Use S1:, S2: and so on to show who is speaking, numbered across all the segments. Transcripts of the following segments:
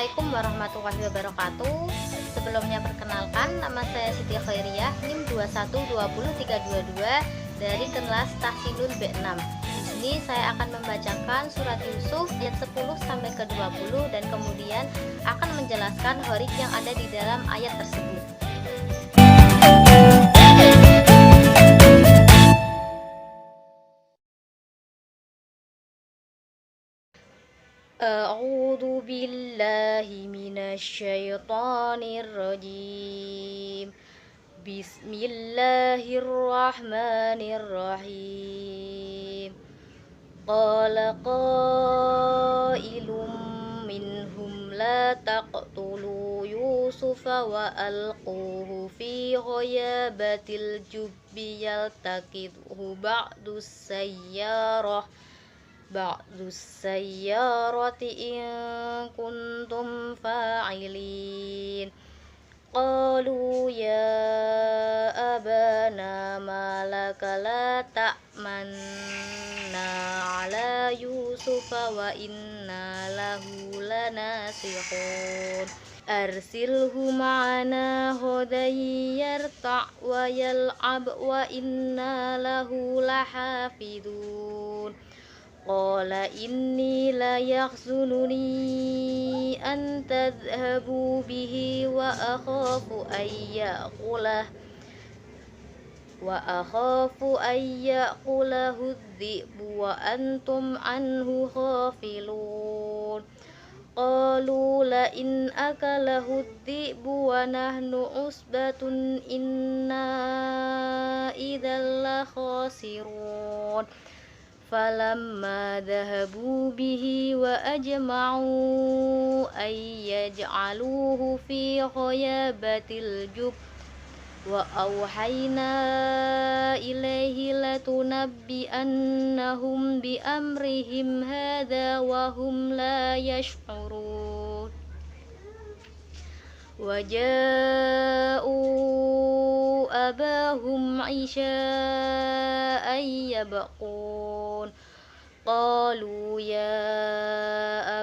S1: Assalamualaikum warahmatullahi wabarakatuh. Sebelumnya perkenalkan, nama saya Siti Khairiyah, NIM 2120322 dari kelas Tahsinul B6. Di sini saya akan membacakan surat Yusuf ayat 10 sampai ke 20 dan kemudian akan menjelaskan huruf yang ada di dalam ayat tersebut. A'udzu billahi minasyaitonir rajim. Bismillahirrahmanirrahim. Qala qailum minhum la taqtulu Yusufa wa alquhu fi ghayabatil jubbi yaltaqithu ba'dus sayyarati in kuntum fa'ilin. Qalu ya abana malaka la ta'manna ala Yusufa wa inna lahu lanasihun. Arsilhu ma'ana ghadan yarta' wa yal'ab wa inna lahu lahafidun. Qala inni la yakhzununi an tadhhabu bihi wa akhafu an ya'kulahu adh-dhi'bu wa antum anhu ghafilun. Qalu la in akalahu adh-dhi'bu wa nahnu usbatun inna idzal la khasirun. Falamma dhahabu bihi wa ajma'u ay yaj'aluhu fi ghayabatil jub wa awhayna ilayhi latunabbi'annahum bi amrihim hadha wa hum la yash'urun. Waja'u abahum 'isha'an yabqun. Qalu ya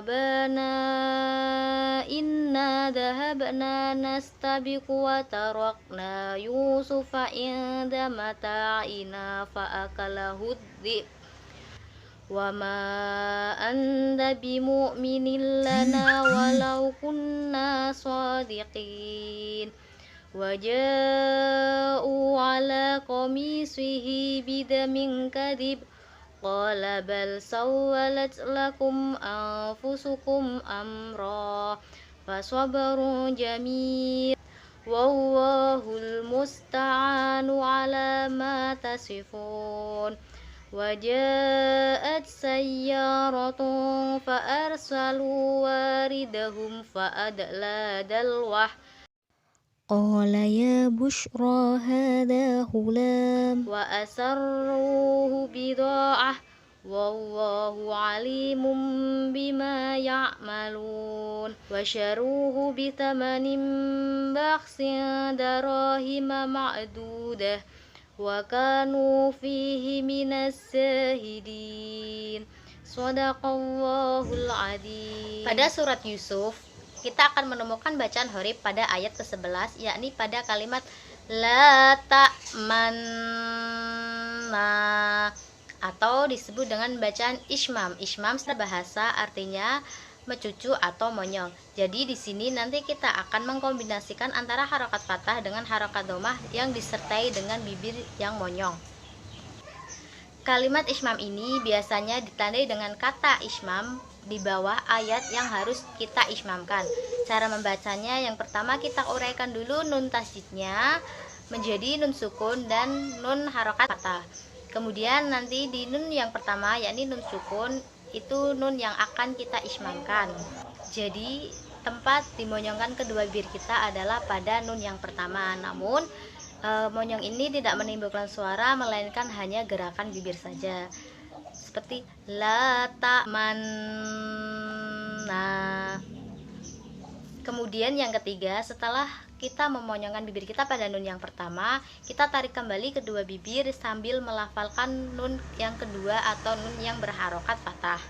S1: abana inna dhahabna nastabiqu wa tarakna Yusufa inda mata'ina fa akalahu adh-dhi'b wa ma anta bimu'minin lana walau kunna shadiqin. Waja'u ala qamisihi bidamin kadhib. Qala bal sawwalat lakum anfusukum amra fasabrun jamil wallahul musta'anu ala ma tasifun. Waja'at sayyaratun fa arsalu waridahum fa adla dalwah. Qala ya bushra hadha ghulam wa asarruhu bida'ah wallahu alimun bima ya'malun. Wa syaruhu bitamanin bakhsin darahima ma'dudah wa kanu fihi minas sahidin. Shadaqallahul adzim. Pada surat Yusuf kita akan menemukan bacaan huruf pada ayat ke-11, yakni pada kalimat la ta'manna atau disebut dengan bacaan ismam. Ismam secara bahasa artinya mencucu atau monyong. Jadi di sini nanti kita akan mengkombinasikan antara harokat fathah dengan harokat dhammah yang disertai dengan bibir yang monyong. Kalimat ismam ini biasanya ditandai dengan kata ismam di bawah ayat yang harus kita ismamkan. Cara membacanya, yang pertama kita uraikan dulu nun tasydidnya menjadi nun sukun dan nun harokat fathah. Kemudian nanti di nun yang pertama, yakni nun sukun, itu nun yang akan kita ismamkan. Jadi tempat dimonyongkan kedua bibir kita adalah pada nun yang pertama. Namun monyong ini tidak menimbulkan suara, melainkan hanya gerakan bibir saja, seperti la ta'manna. Kemudian yang ketiga, setelah kita memonyongkan bibir kita pada nun yang pertama, kita tarik kembali kedua bibir sambil melafalkan nun yang kedua atau nun yang berharokat fathah.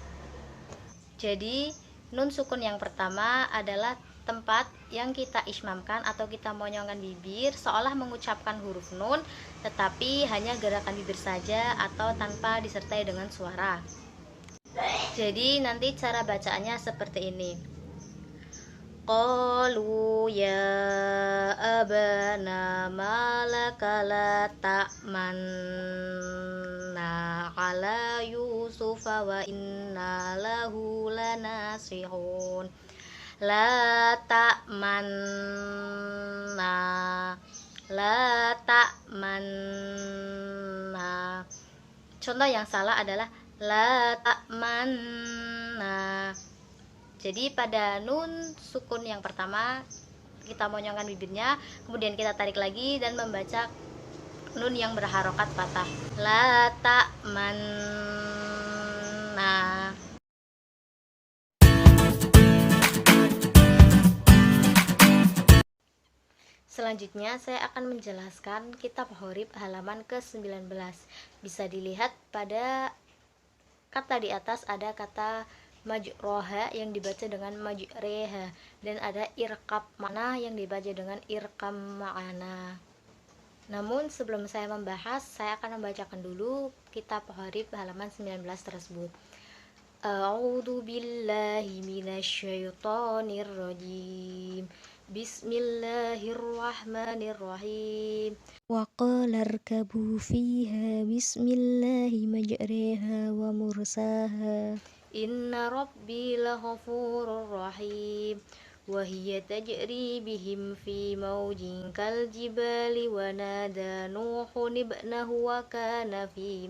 S1: Jadi Nun sukun yang pertama adalah tempat yang kita ismamkan atau kita monyongkan bibir seolah mengucapkan huruf nun, tetapi hanya gerakan bibir saja atau tanpa disertai dengan suara. Jadi nanti cara bacaannya seperti ini. Qalu ya abana malaka la ta'manna ala yusufa wa inna lahu lanasihun. La ta'manna, la ta'manna. Contoh yang salah adalah la ta'manna. Jadi pada nun sukun yang pertama kita monyongkan bibirnya, kemudian kita tarik lagi dan membaca nun yang berharokat fathah. La ta'manna. Selanjutnya saya akan menjelaskan kitab Horib halaman ke-19. Bisa dilihat pada kata di atas ada kata majroha yang dibaca dengan majreha, dan ada irkab mana yang dibaca dengan irkam ma'ana. Namun sebelum saya membahas, saya akan membacakan dulu kitab Horib halaman 19 tersebut. A'udzu billahi minasyaitonir rajim. Bismillahirrahmanirrahim. Wa qala irkabu fiha bismillahi majriha wa mursaha. Inna rabbi laghafurur rahim. Wa hiya tajri bihim fi mawjin kal jibali wa nada nuhun ibnahu wa kana fi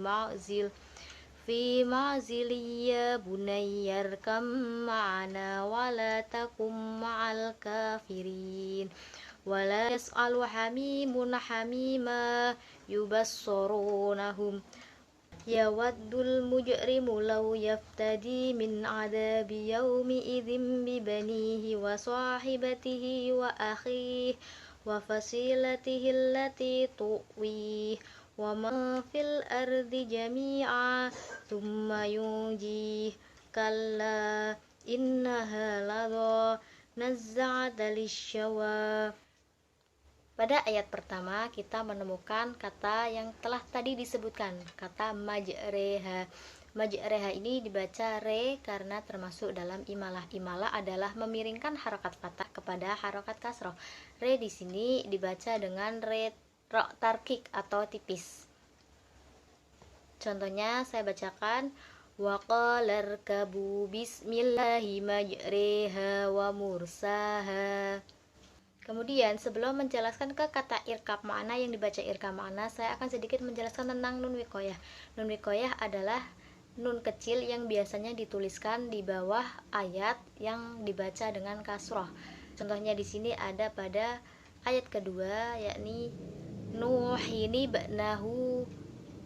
S1: ma'zili ya bunayya arkam ma'ana wa la takum ma'al kafirin wa la yas'alu hamimun hamima yubassarunahum yawaddul mujrimu law yaftadi min adabi yawmi idzin bi banihi wa sahibatihi wa akhihi wa fasilatihi allati tuwih wa ma fil ardi jami'a thumma yunjih kalla innaha ladha nazza'ata lisyawa. Pada ayat pertama kita menemukan kata yang telah tadi disebutkan, kata majreha. Majreha ini dibaca re karena termasuk dalam imalah. Imalah adalah memiringkan harokat fathah kepada harokat kasroh. Re di sini dibaca dengan re tarkik atau tipis. Contohnya saya bacakan wa qala irkabu bismillahi majriha wa mursaha. Kemudian sebelum menjelaskan ke kata irkab makna yang dibaca irkab makna, saya akan sedikit menjelaskan tentang nun wikoyah. Nun wikoyah adalah nun kecil yang biasanya dituliskan di bawah ayat yang dibaca dengan kasroh. Contohnya di sini ada pada ayat kedua, yakni Nuhini ba'nahu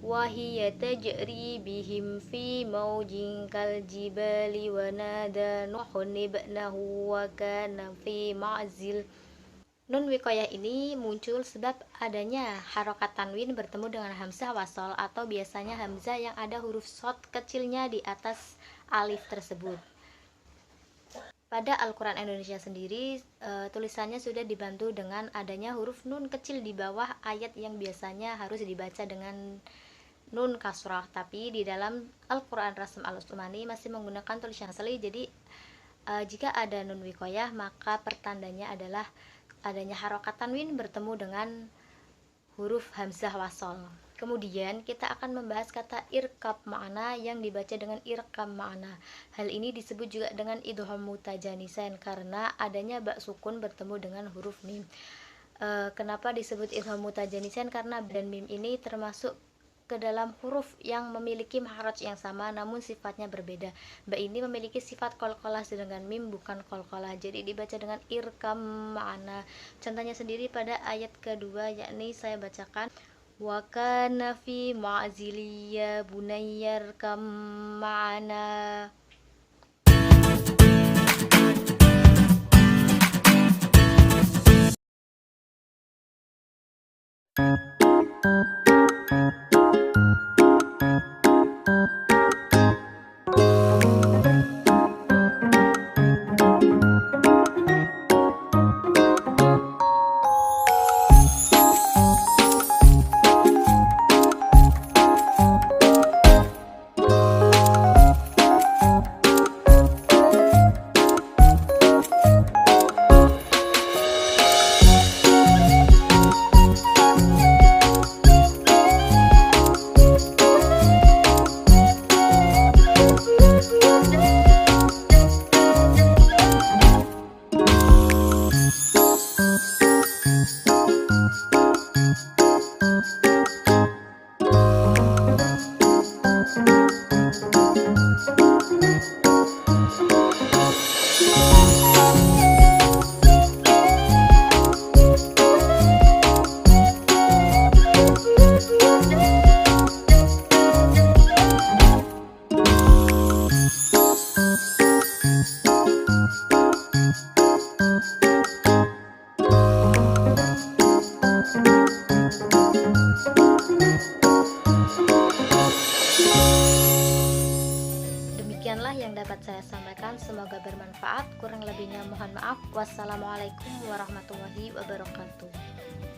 S1: wahiya tajri bihim fi mawjin kal jibali wa nada Nuhun ibnahu wa kana fi ma'zil. Nun wikoyah ini muncul sebab adanya harokat tanwin bertemu dengan hamzah wasol atau biasanya hamzah yang ada huruf shad kecilnya di atas alif tersebut. Pada Al-Quran Indonesia sendiri, tulisannya sudah dibantu dengan adanya huruf nun kecil di bawah ayat yang biasanya harus dibaca dengan nun kasrah. Tapi di dalam Al-Quran Rasm Al-Usmani masih menggunakan tulisan asli. Jadi jika ada nun wikoyah, maka pertandanya adalah adanya harokat tanwin bertemu dengan huruf hamzah wasol. Kemudian kita akan membahas kata irkab makna yang dibaca dengan irkam makna. Hal ini disebut juga dengan idgham mutajanisan karena adanya ba sukun bertemu dengan huruf mim. Kenapa disebut idgham mutajanisan? Karena ba dan mim ini termasuk ke dalam huruf yang memiliki makhraj yang sama namun sifatnya berbeda. Ba ini memiliki sifat qalqalah sedangkan mim bukan qalqalah. Jadi dibaca dengan irkam makna. Contohnya sendiri pada ayat kedua, yakni saya bacakan wa kana fi ma'zili ya bunayya arkam ma'ana. yang dapat saya sampaikan, semoga bermanfaat. Kurang lebihnya mohon maaf. Wassalamualaikum warahmatullahi wabarakatuh.